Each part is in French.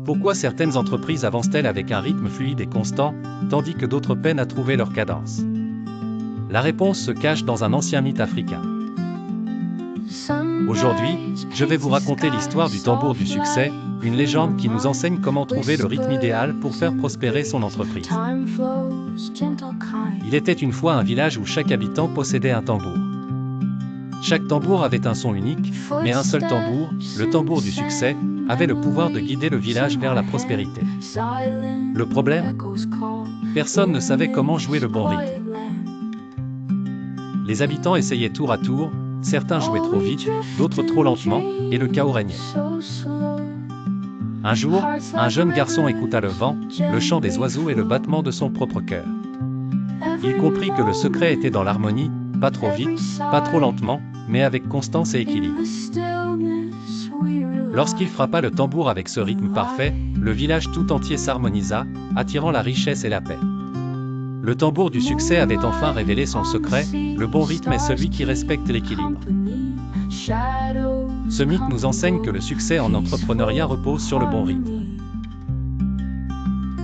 Pourquoi certaines entreprises avancent-elles avec un rythme fluide et constant, tandis que d'autres peinent à trouver leur cadence? La réponse se cache dans un ancien mythe africain. Aujourd'hui, je vais vous raconter l'histoire du tambour du succès, une légende qui nous enseigne comment trouver le rythme idéal pour faire prospérer son entreprise. Il était une fois un village où chaque habitant possédait un tambour. Chaque tambour avait un son unique, mais un seul tambour, le tambour du succès, avait le pouvoir de guider le village vers la prospérité. Le problème? Personne ne savait comment jouer le bon rythme. Les habitants essayaient tour à tour, certains jouaient trop vite, d'autres trop lentement, et le chaos régnait. Un jour, un jeune garçon écouta le vent, le chant des oiseaux et le battement de son propre cœur. Il comprit que le secret était dans l'harmonie, pas trop vite, pas trop lentement, mais avec constance et équilibre. Lorsqu'il frappa le tambour avec ce rythme parfait, le village tout entier s'harmonisa, attirant la richesse et la paix. Le tambour du succès avait enfin révélé son secret, le bon rythme est celui qui respecte l'équilibre. Ce mythe nous enseigne que le succès en entrepreneuriat repose sur le bon rythme.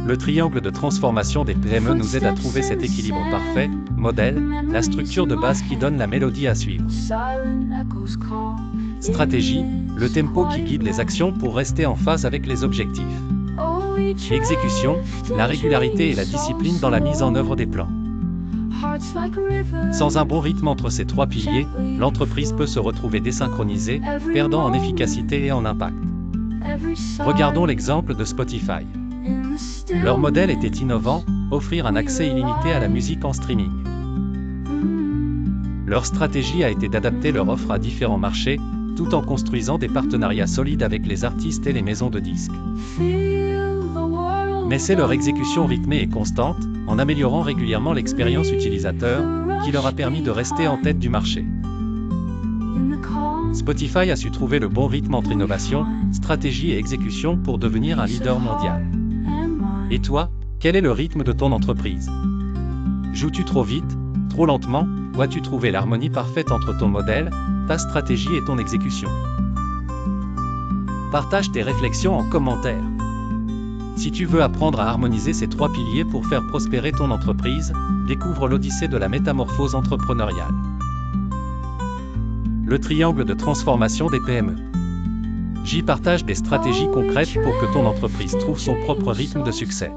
Le triangle de transformation des PME nous aide à trouver cet équilibre parfait, modèle, la structure de base qui donne la mélodie à suivre. Stratégie, le tempo qui guide les actions pour rester en phase avec les objectifs. Exécution, la régularité et la discipline dans la mise en œuvre des plans. Sans un bon rythme entre ces trois piliers, l'entreprise peut se retrouver désynchronisée, perdant en efficacité et en impact. Regardons l'exemple de Spotify. Leur modèle était innovant, offrir un accès illimité à la musique en streaming. Leur stratégie a été d'adapter leur offre à différents marchés, tout en construisant des partenariats solides avec les artistes et les maisons de disques. Mais c'est leur exécution rythmée et constante, en améliorant régulièrement l'expérience utilisateur, qui leur a permis de rester en tête du marché. Spotify a su trouver le bon rythme entre innovation, stratégie et exécution pour devenir un leader mondial. Et toi, quel est le rythme de ton entreprise? Joues-tu trop vite, trop lentement, ou as-tu trouvé l'harmonie parfaite entre ton modèle, ta stratégie et ton exécution? Partage tes réflexions en commentaire. Si tu veux apprendre à harmoniser ces trois piliers pour faire prospérer ton entreprise, découvre l'Odyssée de la métamorphose entrepreneuriale. Le triangle de transformation des PME. J'y partage des stratégies concrètes pour que ton entreprise trouve son propre rythme de succès.